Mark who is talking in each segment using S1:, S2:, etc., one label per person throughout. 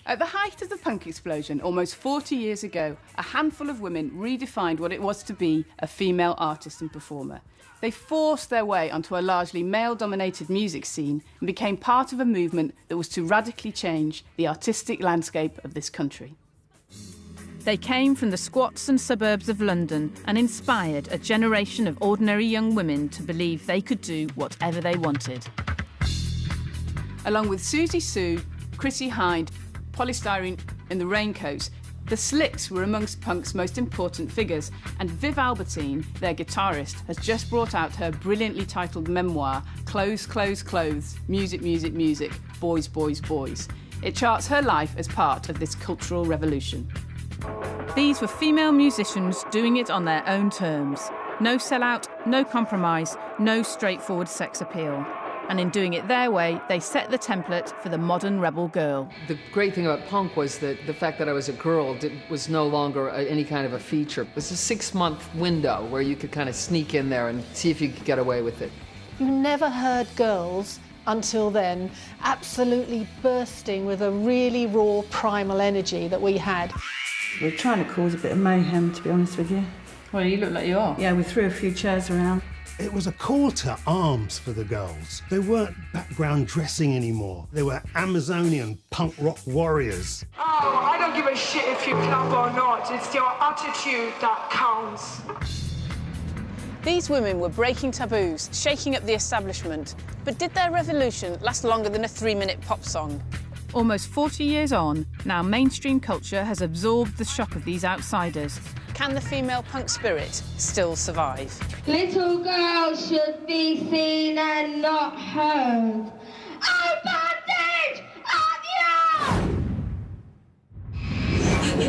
S1: At the height of the punk explosion, almost 40 years ago, a handful of women redefined what it was to be a female artist and performer. They forced their way onto a largely male-dominated music scene and became part of a movement that was to radically change the artistic landscape of this country. They came from the squats and suburbs of London and inspired a generation of ordinary young women to believe they could do whatever they wanted. Along with Susie Sue, Chrissie Hynde, Polystyrene and the Raincoats, the Slits were amongst punk's most important figures, and Viv Albertine, their guitarist, has just brought out her brilliantly titled memoir, Clothes, Clothes, Clothes, Music, Music, Music, Boys, Boys, Boys. It charts her life as part of this cultural revolution. These were female musicians doing it on their own terms. No sellout, no compromise, no straightforward sex appeal. And in doing it their way, they set the template for the modern rebel girl.
S2: The great thing about punk was that the fact that I was a girl was no longer any kind of a feature. It was a 6-month window where you could kind of sneak in there and see if you could get away with it.
S3: You never heard girls until then absolutely bursting with a really raw primal energy that we had.
S4: We're trying to cause a bit of mayhem, to be honest with you.
S1: Well, you look like you are.
S4: Yeah, we threw a few chairs around.
S5: It was a call to arms for the girls. They weren't background dressing anymore. They were Amazonian punk rock warriors.
S6: Oh, I don't give a shit if you club or not. It's your attitude that counts.
S7: These women were breaking taboos, shaking up the establishment. But did their revolution last longer than a 3-minute pop song?
S1: Almost 40 years on, now mainstream culture has absorbed the shock of these outsiders.
S7: Can the female punk spirit still survive?
S8: Little girls should be seen and not heard. I'm bondage on you!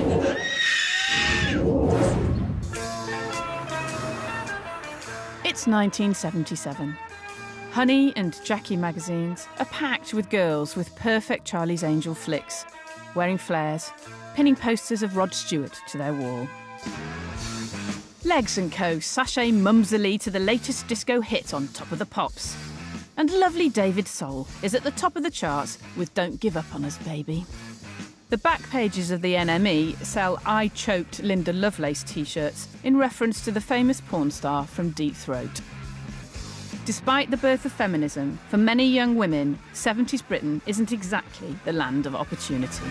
S1: It's 1977. Honey and Jackie magazines are packed with girls with perfect Charlie's Angel flicks, wearing flares, pinning posters of Rod Stewart to their wall. Legs & Co. sashay mumsily to the latest disco hit on Top of the Pops. And lovely David Soul is at the top of the charts with Don't Give Up on Us, Baby. The back pages of the NME sell I Choked Linda Lovelace t-shirts in reference to the famous porn star from Deep Throat. Despite the birth of feminism, for many young women, 70s Britain isn't exactly the land of opportunity.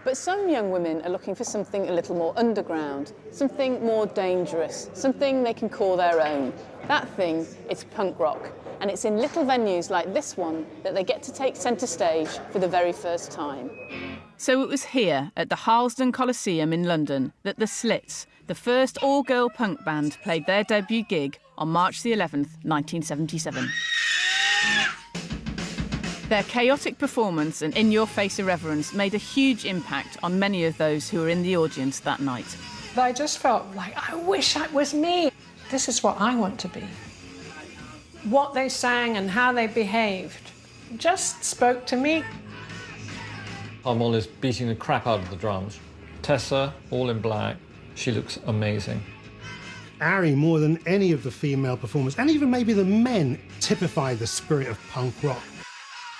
S7: But some young women are looking for something a little more underground, something more dangerous, something they can call their own. That thing is punk rock, and it's in little venues like this one that they get to take centre stage for the very first time.
S1: So it was here, at the Harlesden Coliseum in London, that the Slits, the first all-girl punk band, played their debut gig on March the 11th, 1977. Their chaotic performance and in-your-face irreverence made a huge impact on many of those who were in the audience that night.
S3: I just felt like, I wish that was me. This is what I want to be. What they sang and how they behaved just spoke to me.
S9: Armand is beating the crap out of the drums. Tessa, all in black, she looks amazing.
S5: Ari, more than any of the female performers, and even maybe the men, typify the spirit of punk rock.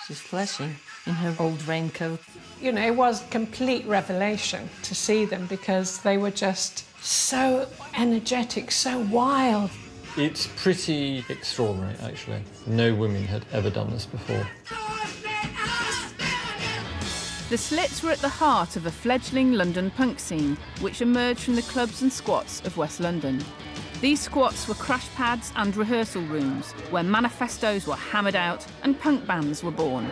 S4: She's flashing in her old raincoat.
S3: You know, it was complete revelation to see them because they were just so energetic, so wild.
S9: It's pretty extraordinary, actually. No women had ever done this before.
S1: The Slits were at the heart of a fledgling London punk scene, which emerged from the clubs and squats of West London. These squats were crash pads and rehearsal rooms, where manifestos were hammered out and punk bands were born.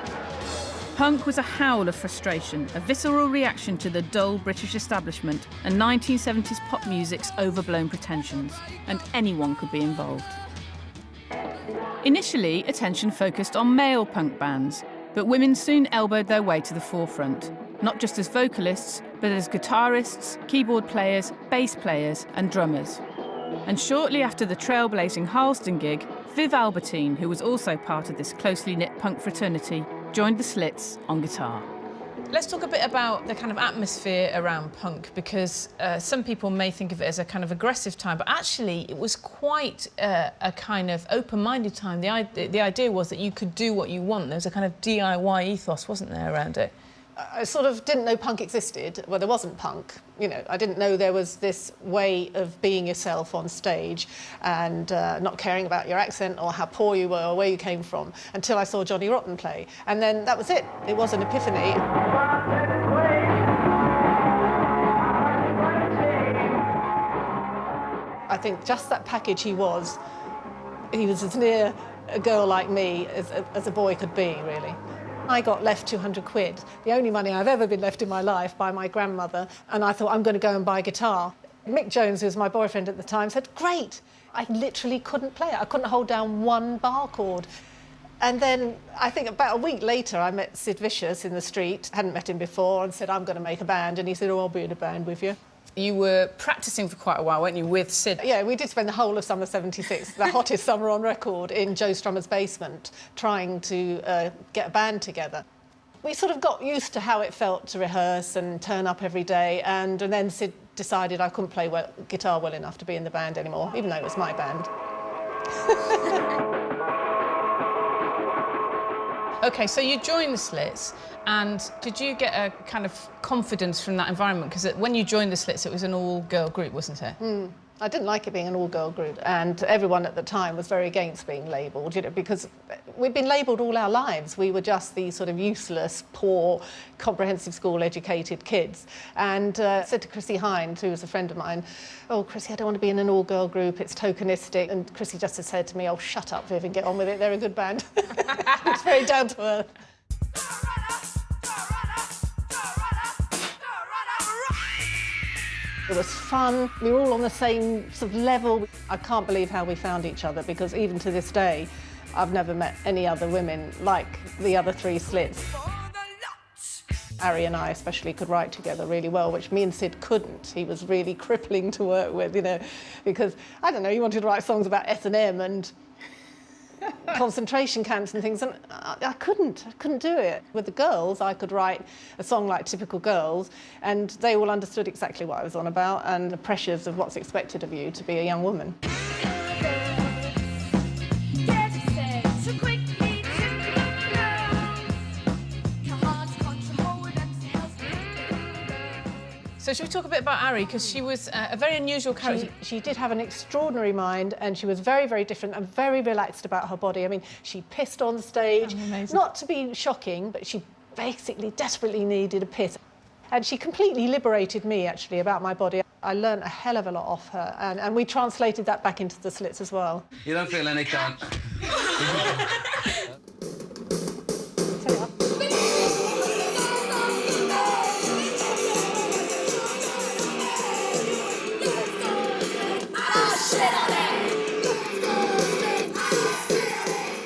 S1: Punk was a howl of frustration, a visceral reaction to the dull British establishment and 1970s pop music's overblown pretensions, and anyone could be involved. Initially, attention focused on male punk bands, but women soon elbowed their way to the forefront, not just as vocalists, but as guitarists, keyboard players, bass players and drummers. And shortly after the trailblazing Harlesden gig, Viv Albertine, who was also part of this closely knit punk fraternity, joined the Slits on guitar.
S10: Let's talk a bit about the kind of atmosphere around punk, because some people may think of it as a kind of aggressive time, but actually it was quite a kind of open-minded time. The idea was that you could do what you want. There was a kind of DIY ethos, wasn't there, around it?
S3: I sort of didn't know punk existed. Well, there wasn't punk. You know, I didn't know there was this way of being yourself on stage and not caring about your accent or how poor you were or where you came from until I saw Johnny Rotten play. And then that was it. It was an epiphany. I think just that package he was as near a girl like me as a boy could be, really. I got left 200 quid, the only money I've ever been left in my life, by my grandmother, and I thought, I'm going to go and buy a guitar. Mick Jones, who was my boyfriend at the time, said, great. I literally couldn't play it. I couldn't hold down one bar chord. And then, I think about a week later, I met Sid Vicious in the street, hadn't met him before, and said, I'm going to make a band. And he said, oh, I'll be in a band with you.
S10: You were practising for quite a while, weren't you, with Sid?
S3: Yeah, we did spend the whole of summer '76, the hottest summer on record, in Joe Strummer's basement, trying to get a band together. We sort of got used to how it felt to rehearse and turn up every day, and then Sid decided I couldn't play guitar well enough to be in the band anymore, even though it was my band.
S10: OK, so you joined the Slits, and did you get a kind of confidence from that environment? Because when you joined the Slits, it was an all-girl group, wasn't it?
S3: I didn't like it being an all-girl group, and everyone at the time was very against being labelled, you know, because we'd been labelled all our lives. We were just these sort of useless, poor, comprehensive school-educated kids. And I said to Chrissie Hynde, who was a friend of mine, oh, Chrissie, I don't want to be in an all-girl group, it's tokenistic. And Chrissie just said to me, oh, shut up, Viv, and get on with it, they're a good band. It's very down to earth. It was fun. We were all on the same sort of level. I can't believe how we found each other, because even to this day, I've never met any other women like the other three Slits. Ari and I especially could write together really well, which me and Sid couldn't. He was really crippling to work with, you know, because, I don't know, he wanted to write songs about S&M and concentration camps and things, and I couldn't do it. With the girls, I could write a song like Typical Girls, and they all understood exactly what I was on about and the pressures of what's expected of you to be a young woman.
S10: So should we talk a bit about Ari, because she was a very unusual character.
S3: She did have an extraordinary mind, and she was very, very different and very relaxed about her body. I mean, she pissed on stage.
S10: Oh,
S3: not to be shocking, but she basically desperately needed a piss. And she completely liberated me, actually, about my body. I learned a hell of a lot off her, and we translated that back into the Slits as well.
S11: You don't feel any cunt.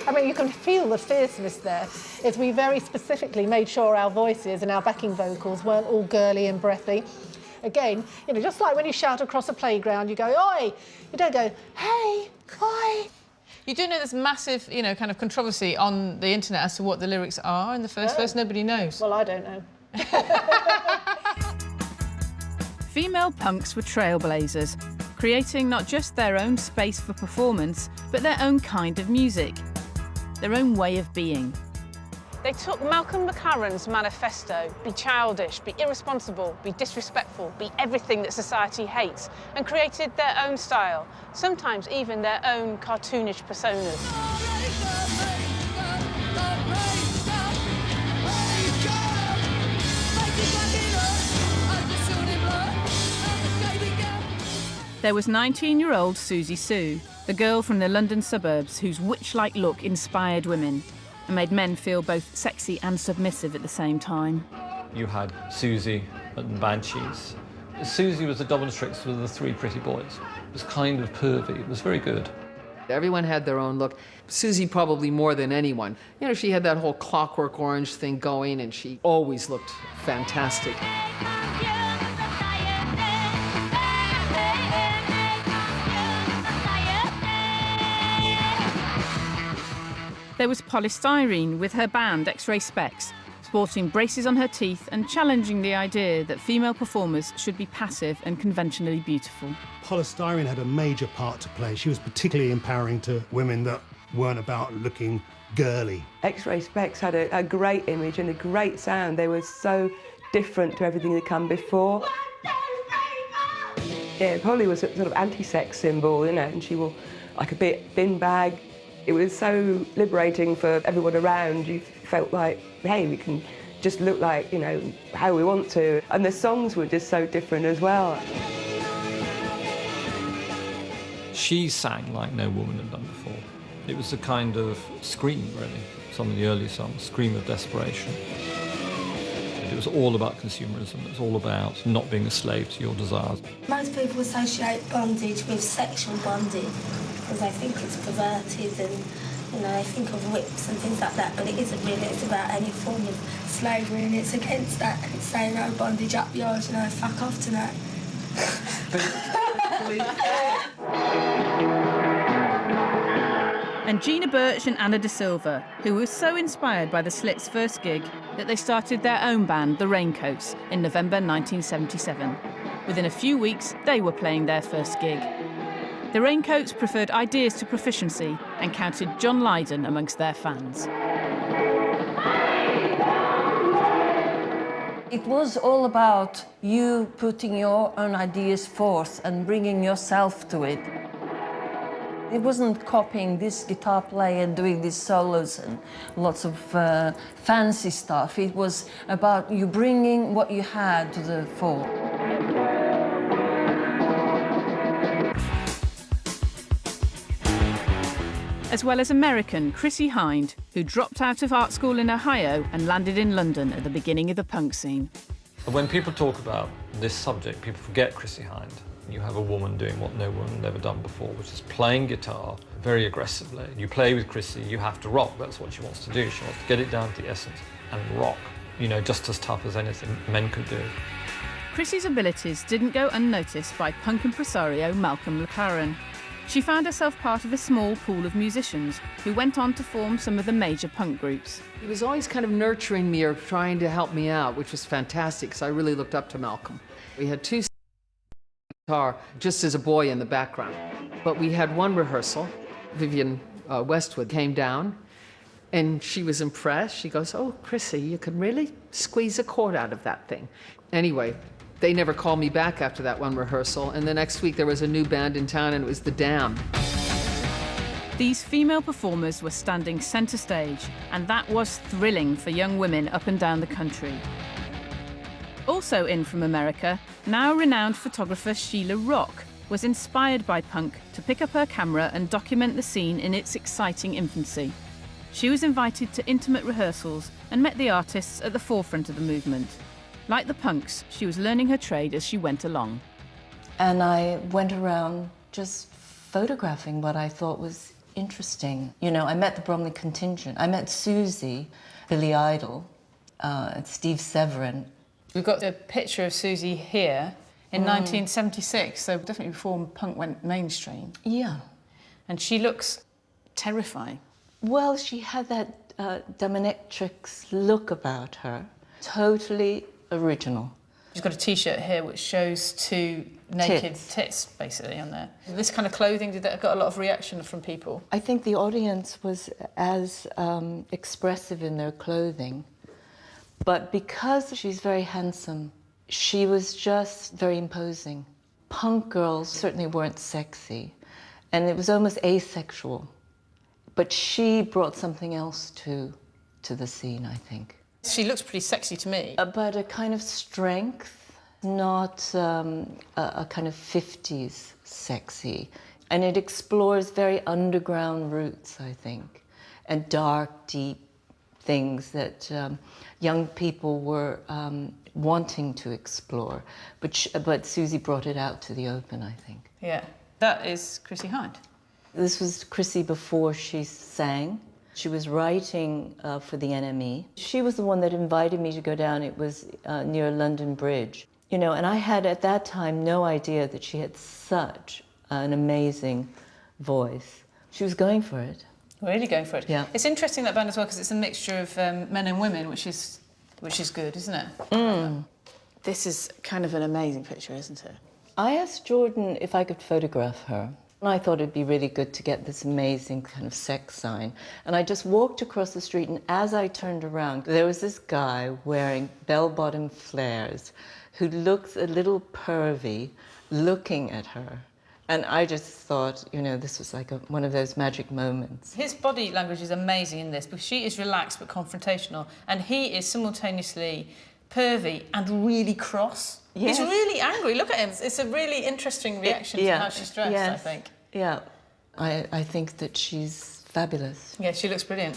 S3: I mean, you can feel the fierceness there, as we very specifically made sure our voices and our backing vocals weren't all girly and breathy. Again, you know, just like when you shout across a playground, you go, oi! You don't go, hey, oi!
S10: You do know there's massive, you know, kind of controversy on the internet as to what the lyrics are in the first verse. Nobody knows.
S3: Well, I don't know.
S1: Female punks were trailblazers, creating not just their own space for performance, but their own kind of music, their own way of being.
S7: They took Malcolm McLaren's manifesto, be childish, be irresponsible, be disrespectful, be everything that society hates, and created their own style, sometimes even their own cartoonish personas.
S1: There was 19-year-old Susie Sue, the girl from the London suburbs whose witch-like look inspired women and made men feel both sexy and submissive at the same time.
S9: You had Susie and Banshees. Susie was the dominatrix with the three pretty boys. It was kind of pervy. It was very good.
S2: Everyone had their own look. Susie probably more than anyone. You know, she had that whole Clockwork Orange thing going, and she always looked fantastic.
S1: There was Polystyrene with her band X-Ray Specs, sporting braces on her teeth and challenging the idea that female performers should be passive and conventionally beautiful.
S5: Polystyrene had a major part to play. She was particularly empowering to women that weren't about looking girly.
S11: X-ray specs had a great image and a great sound. They were so different to everything that come before. Yeah, Polly was a sort of anti-sex symbol, you know, and she wore like a bit bin bag. It was so liberating for everyone around. You felt like, hey, we can just look like, you know, how we want to. And the songs were just so different as well.
S9: She sang like no woman had done before. It was a kind of scream, really, some of the early songs, scream of desperation. It was all about consumerism. It was all about not being a slave to your desires.
S8: Most people associate bondage with sexual bondage because they think it's perverted and, you know, they think of whips and things like that, but it isn't really. It's about any form of slavery and it's against that. And it's saying, no, bondage up yours, you know, fuck off tonight.
S1: And Gina Birch and Anna De Silva, who were so inspired by the Slits' first gig that they started their own band, the Raincoats, in November 1977. Within a few weeks, they were playing their first gig. The Raincoats preferred ideas to proficiency and counted John Lydon amongst their fans.
S4: It was all about you putting your own ideas forth and bringing yourself to it. It wasn't copying this guitar player and doing these solos and lots of fancy stuff. It was about you bringing what you had to the fore.
S1: As well as American Chrissie Hynde, who dropped out of art school in Ohio and landed in London at the beginning of the punk scene.
S9: When people talk about this subject, people forget Chrissie Hynde. You have a woman doing what no woman had ever done before, which is playing guitar very aggressively. You play with Chrissie, you have to rock. That's what she wants to do. She wants to get it down to the essence and rock, you know, just as tough as anything men could do.
S1: Chrissie's abilities didn't go unnoticed by punk impresario Malcolm McLaren. She found herself part of a small pool of musicians who went on to form some of the major punk groups.
S2: He was always kind of nurturing me or trying to help me out, which was fantastic, because I really looked up to Malcolm. We had two guitar just as a boy in the background. But we had one rehearsal. Vivienne Westwood came down and she was impressed. She goes, "Oh, Chrissie, you can really squeeze a chord out of that thing." Anyway, they never called me back after that one rehearsal. And the next week there was a new band in town and it was The Damned.
S1: These female performers were standing centre stage, and that was thrilling for young women up and down the country. Also in from America, now renowned photographer Sheila Rock was inspired by punk to pick up her camera and document the scene in its exciting infancy. She was invited to intimate rehearsals and met the artists at the forefront of the movement. Like the punks, she was learning her trade as she went along.
S4: And I went around just photographing what I thought was interesting. You know, I met the Bromley contingent. I met Susie, Billy Idol, Steve Severin.
S10: We've got a picture of Susie here in 1976, so definitely before punk went mainstream.
S4: Yeah.
S10: And she looks terrifying.
S4: Well, she had that dominatrix look about her. Totally original.
S10: She's got a T-shirt here which shows two naked tits basically on there. This kind of clothing, did that got a lot of reaction from people?
S4: I think the audience was as expressive in their clothing. But because she's very handsome, she was just very imposing. Punk girls certainly weren't sexy, and it was almost asexual. But she brought something else to the scene, I think.
S10: She looks pretty sexy to me.
S4: But a kind of strength, not a kind of 50s sexy. And it explores very underground roots, I think, and dark, deep things that young people were wanting to explore. But Susie brought it out to the open, I think.
S10: Yeah, that is Chrissie Hynde.
S4: This was Chrissie before she sang. She was writing for the NME. She was the one that invited me to go down. It was near London Bridge. You know, and I had at that time no idea that she had such an amazing voice. She was going for it.
S10: Really going for it.
S4: Yeah.
S10: It's interesting, that band as well, because it's a mixture of men and women, which is which is good, isn't it?
S7: This is kind of an amazing picture, isn't it?
S4: I asked Jordan if I could photograph her. And I thought it'd be really good to get this amazing kind of sex sign. And I just walked across the street, and as I turned around, there was this guy wearing bell-bottom flares who looks a little pervy, looking at her. And I just thought, you know, this was like one of those magic moments.
S10: His body language is amazing in this, because she is relaxed but confrontational, and he is simultaneously pervy and really cross.
S4: Yes.
S10: He's really angry. Look at him. It's a really interesting reaction to how she's dressed, I think.
S4: Yeah. I think that she's fabulous.
S10: Yeah, she looks brilliant.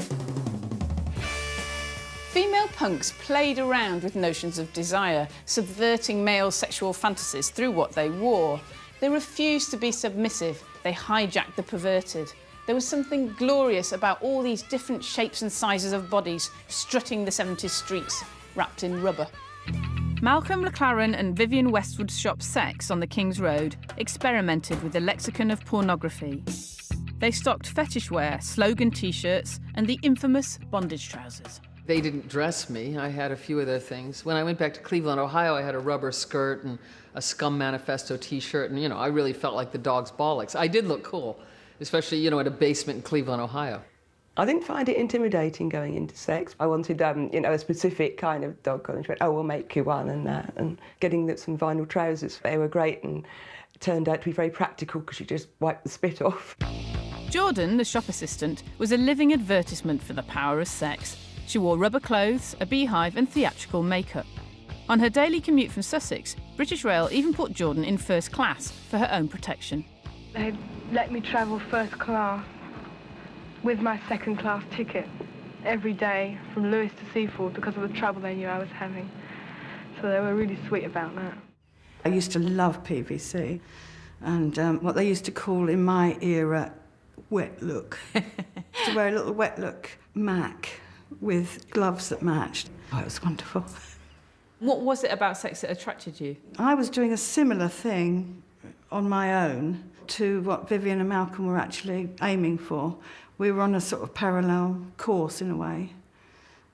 S1: Female punks played around with notions of desire, subverting male sexual fantasies through what they wore. They refused to be submissive. They hijacked the perverted. There was something glorious about all these different shapes and sizes of bodies strutting the 70s streets, wrapped in rubber. Malcolm McLaren and Vivienne Westwood's shop Sex on the King's Road experimented with the lexicon of pornography. They stocked fetish wear, slogan T-shirts and the infamous bondage trousers.
S2: They didn't dress me. I had a few of their things. When I went back to Cleveland, Ohio, I had a rubber skirt and a Scum Manifesto T-shirt, and, you know, I really felt like the dog's bollocks. I did look cool, especially, you know, at a basement in Cleveland, Ohio.
S11: I didn't find it intimidating going into Sex. I wanted, you know, a specific kind of dog collar. She went, oh, we'll make you one and that. And getting some vinyl trousers, they were great, and it turned out to be very practical because you just wiped the spit off.
S1: Jordan, the shop assistant, was a living advertisement for the power of sex. She wore rubber clothes, a beehive and theatrical makeup. On her daily commute from Sussex, British Rail even put Jordan in first class for her own protection.
S6: They let me travel first class with my second class ticket every day from Lewes to Seaford because of the trouble they knew I was having. So they were really sweet about that.
S12: I used to love PVC and what they used to call in my era wet look. To wear a little wet look Mac with gloves that matched. Oh, it was wonderful.
S1: What was it about sex that attracted you?
S12: I was doing a similar thing on my own to what Vivienne and Malcolm were actually aiming for. We were on a sort of parallel course in a way,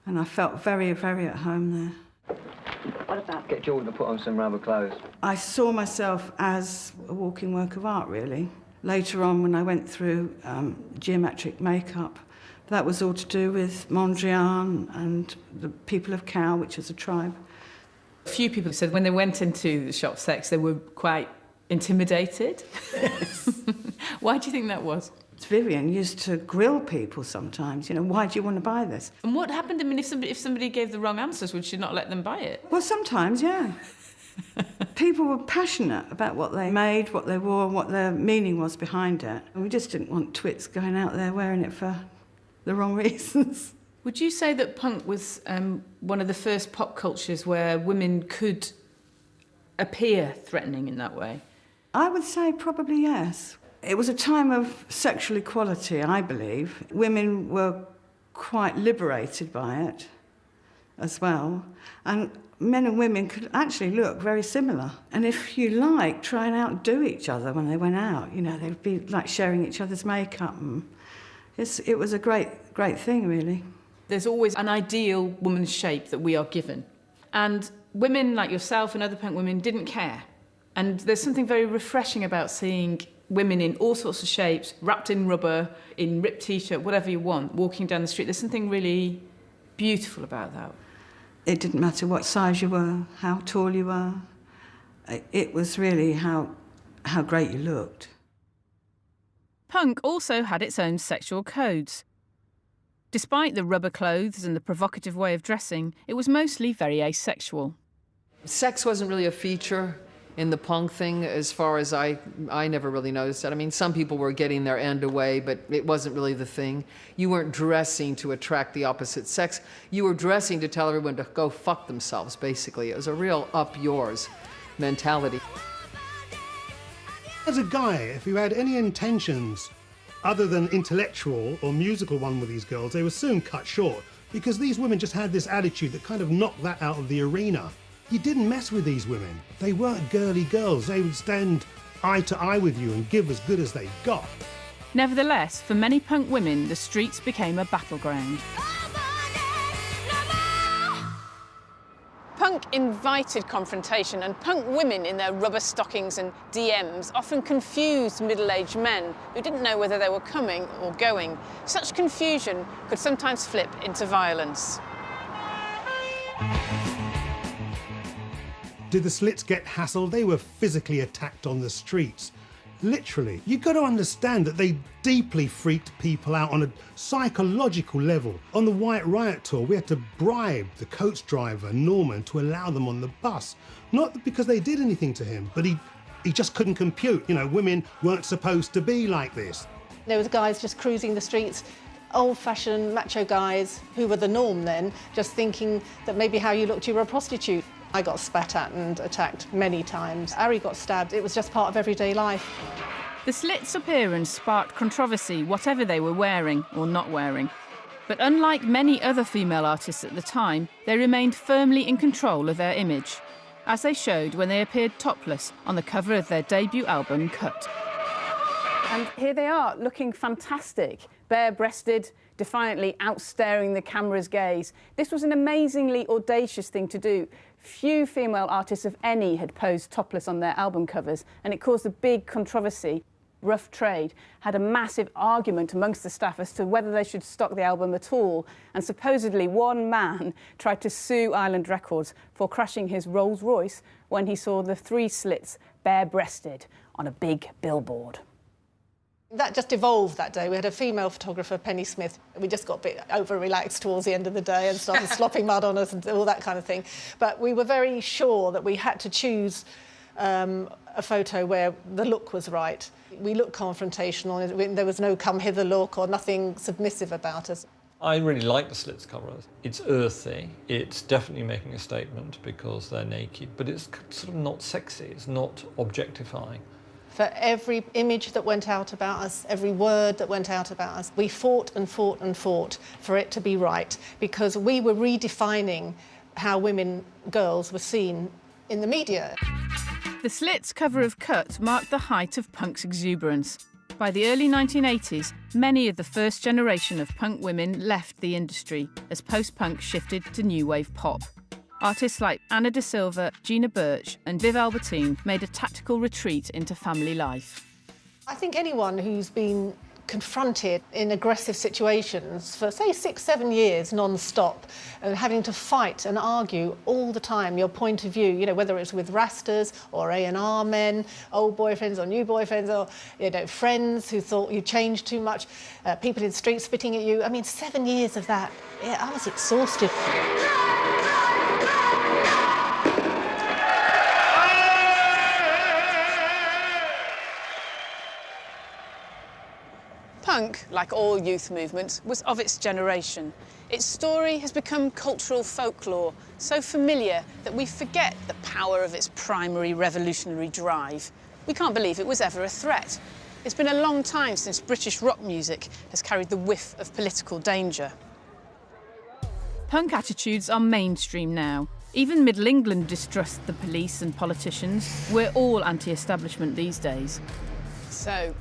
S12: and I felt very, very at home there.
S13: What about get Jordan to put on some rubber clothes?
S12: I saw myself as a walking work of art, really. Later on, when I went through geometric makeup, that was all to do with Mondrian and the people of Cow, which is a tribe.
S1: A few people said when they went into the shop Sex, they were quite intimidated. Why do you think that was?
S12: Vivienne used to grill people sometimes, you know, why do you want to buy this?
S1: And what happened, I mean, if somebody gave the wrong answers, would she not let them buy it?
S12: Well, sometimes, yeah. People were passionate about what they made, what they wore, what their meaning was behind it. And we just didn't want twits going out there wearing it for the wrong reasons.
S1: Would you say that punk was one of the first pop cultures where women could appear threatening in that way?
S12: I would say probably yes. It was a time of sexual equality, I believe. Women were quite liberated by it as well. And men and women could actually look very similar. And if you like, try and outdo each other when they went out. You know, they'd be like sharing each other's makeup. And it was a great thing, really.
S1: There's always an ideal woman's shape that we are given. And women like yourself and other punk women didn't care. And there's something very refreshing about seeing women in all sorts of shapes, wrapped in rubber, in ripped T-shirt, whatever you want, walking down the street. There's something really beautiful about that.
S12: It didn't matter what size you were, how tall you were. It was really how great you looked.
S1: Punk also had its own sexual codes. Despite the rubber clothes and the provocative way of dressing, it was mostly very asexual.
S2: Sex wasn't really a feature in the punk thing, as far as I never really noticed that. I mean, some people were getting their end away, but it wasn't really the thing. You weren't dressing to attract the opposite sex. You were dressing to tell everyone to go fuck themselves, basically. It was a real up yours mentality.
S5: As a guy, if you had any intentions other than intellectual or musical one with these girls, they were soon cut short, because these women just had this attitude that kind of knocked that out of the arena. You didn't mess with these women. They weren't girly girls. They would stand eye to eye with you and give as good as they got.
S1: Nevertheless, for many punk women, the streets became a battleground.
S7: invited confrontation, and punk women in their rubber stockings and DMs often confused middle-aged men who didn't know whether they were coming or going. Such confusion could sometimes flip into violence.
S5: Did the Slits get hassled? They were physically attacked on the streets. Literally. You've got to understand that they deeply freaked people out on a psychological level. On the White Riot tour, we had to bribe the coach driver, Norman, to allow them on the bus. Not because they did anything to him, but he just couldn't compute. You know, women weren't supposed to be like this.
S3: There was guys just cruising the streets, old-fashioned macho guys who were the norm then, just thinking that maybe how you looked, you were a prostitute. I got spat at and attacked many times. Harry got stabbed. It was just part of everyday life.
S1: The Slits' appearance sparked controversy, whatever they were wearing or not wearing. But unlike many other female artists at the time, they remained firmly in control of their image, as they showed when they appeared topless on the cover of their debut album, Cut.
S7: And here they are, looking fantastic, bare-breasted, defiantly outstaring the camera's gaze. This was an amazingly audacious thing to do. Few female artists of any had posed topless on their album covers, and it caused a big controversy. Rough Trade had a massive argument amongst the staff as to whether they should stock the album at all, and supposedly one man tried to sue Island Records for crashing his Rolls Royce when he saw the three Slits bare-breasted on a big billboard.
S3: That just evolved that day. We had a female photographer, Penny Smith. We just got a bit over-relaxed towards the end of the day and started slopping mud on us and all that kind of thing. But we were very sure that we had to choose a photo where the look was right. We looked confrontational. There was no come-hither look or nothing submissive about us.
S9: I really like the Slits cover. It's earthy. It's definitely making a statement because they're naked, but it's sort of not sexy. It's not objectifying.
S3: For every image that went out about us, every word that went out about us, we fought and fought and fought for it to be right, because we were redefining how women, girls, were seen in the media.
S1: The Slits cover of Cut marked the height of punk's exuberance. By the early 1980s, many of the first generation of punk women left the industry as post-punk shifted to new wave pop. Artists like Anna De Silva, Gina Birch and Viv Albertine made a tactical retreat into family life.
S3: I think anyone who's been confronted in aggressive situations for, say, 6-7 years non-stop, and having to fight and argue all the time your point of view, you know, whether it's with rastas or A&R men, old boyfriends or new boyfriends, or, you know, friends who thought you changed too much, people in the street spitting at you. I mean, 7 years of that, yeah, I was exhausted.
S7: Punk, like all youth movements, was of its generation. Its story has become cultural folklore, so familiar that we forget the power of its primary revolutionary drive. We can't believe it was ever a threat. It's been a long time since British rock music has carried the whiff of political danger.
S1: Punk attitudes are mainstream now. Even Middle England distrusts the police and politicians. We're all anti-establishment these days.
S7: So,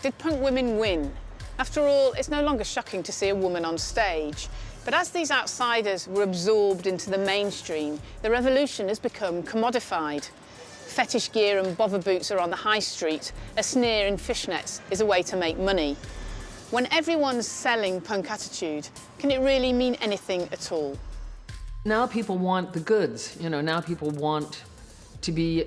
S7: did punk women win? After all, it's no longer shocking to see a woman on stage. But as these outsiders were absorbed into the mainstream, the revolution has become commodified. Fetish gear and bother boots are on the high street. A sneer in fishnets is a way to make money. When everyone's selling punk attitude, can it really mean anything at all?
S2: Now people want the goods. You know, now people want to be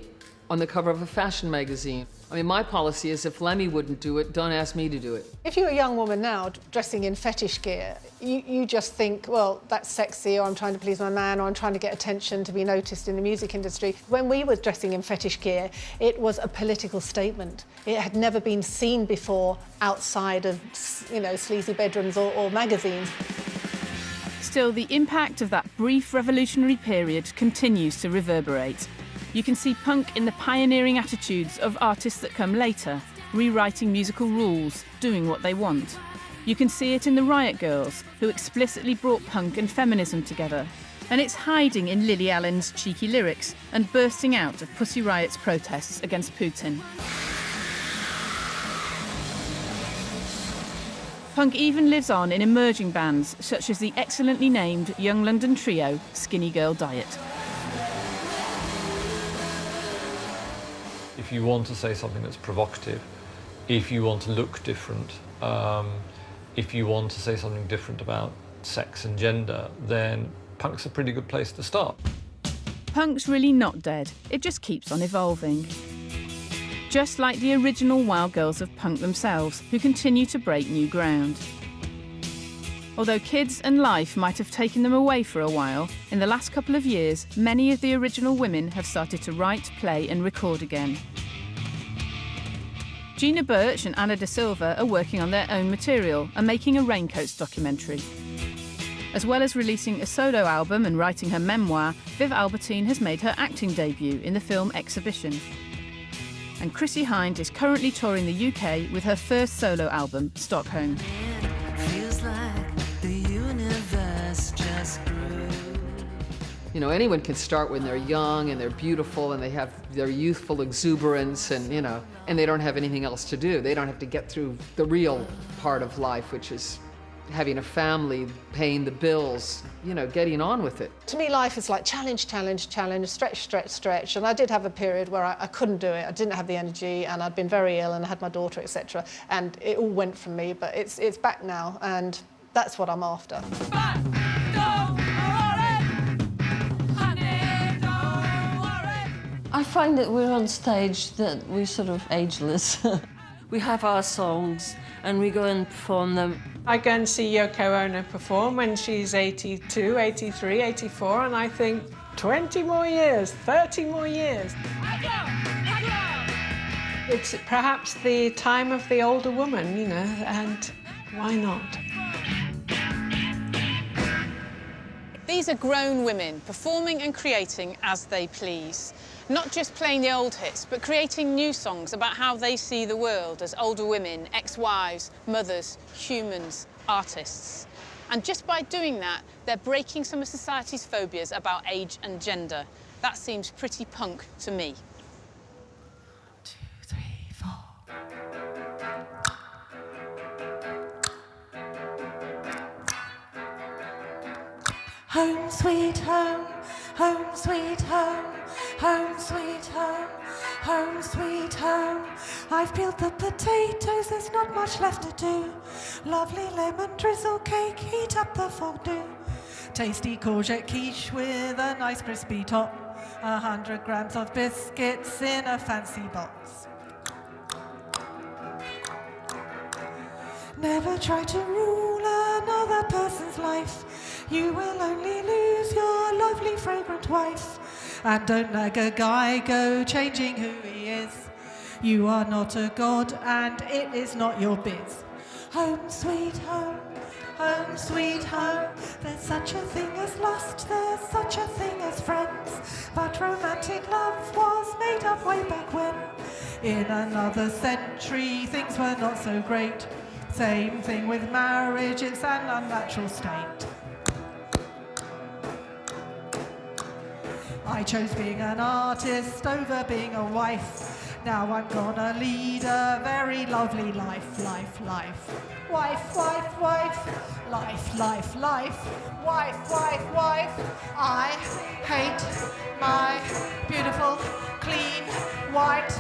S2: on the cover of a fashion magazine. I mean, my policy is if Lemmy wouldn't do it, don't ask me to do it.
S3: If you're a young woman now dressing in fetish gear, you just think, well, that's sexy, or I'm trying to please my man, or I'm trying to get attention to be noticed in the music industry. When we were dressing in fetish gear, it was a political statement. It had never been seen before outside of, you know, sleazy bedrooms or magazines.
S1: Still, the impact of that brief revolutionary period continues to reverberate. You can see punk in the pioneering attitudes of artists that come later, rewriting musical rules, doing what they want. You can see it in the Riot Girls, who explicitly brought punk and feminism together. And it's hiding in Lily Allen's cheeky lyrics and bursting out of Pussy Riot's protests against Putin. Punk even lives on in emerging bands, such as the excellently named young London trio, Skinny Girl Diet.
S9: If you want to say something that's provocative, if you want to look different, if you want to say something different about sex and gender, then punk's a pretty good place to start.
S1: Punk's really not dead, it just keeps on evolving. Just like the original wild girls of punk themselves, who continue to break new ground. Although kids and life might have taken them away for a while, in the last couple of years, many of the original women have started to write, play and record again. Gina Birch and Anna De Silva are working on their own material and making a Raincoats documentary. As well as releasing a solo album and writing her memoir, Viv Albertine has made her acting debut in the film Exhibition. And Chrissie Hynde is currently touring the UK with her first solo album, Stockholm.
S14: Feels like the universe just grew.
S2: You know, anyone can start when they're young and they're beautiful and they have their youthful exuberance and, you know, and they don't have anything else to do. They don't have to get through the real part of life, which is having a family, paying the bills, you know, getting on with it.
S3: To me, life is like challenge, challenge, challenge, stretch, stretch, stretch. And I did have a period where I couldn't do it. I didn't have the energy and I'd been very ill and I had my daughter, etc. And it all went from me, but it's back now and that's what I'm after.
S4: I find that we're on stage that we're sort of ageless. We have our songs and we go and perform them.
S15: I go and see Yoko Ono perform when she's 82, 83, 84, and I think 20 more years, 30 more years. It's perhaps the time of the older woman, you know, and why not?
S7: These are grown women performing and creating as they please. Not just playing the old hits, but creating new songs about how they see the world as older women, ex-wives, mothers, humans, artists. And just by doing that, they're breaking some of society's phobias about age and gender. That seems pretty punk to me.
S14: 2, 3, 4. Home sweet home, home sweet home, home sweet home, home sweet home. I've peeled the potatoes, there's not much left to do. Lovely lemon drizzle cake, heat up the fondue. Tasty courgette quiche with a nice crispy top. 100 grams of biscuits in a fancy box. Never try to rule another person's life. You will only lose your lovely fragrant wife. And don't nag a guy, go changing who he is. You are not a god and it is not your biz. Home sweet home, home sweet home. There's such a thing as lust, there's such a thing as friends. But romantic love was made up way back when. In another century things were not so great. Same thing with marriage, it's an unnatural state. I chose being an artist over being a wife. Now I'm gonna lead a very lovely life, life, life. Wife, wife, wife, life, life, life. Wife, wife, wife. I hate my beautiful, clean, white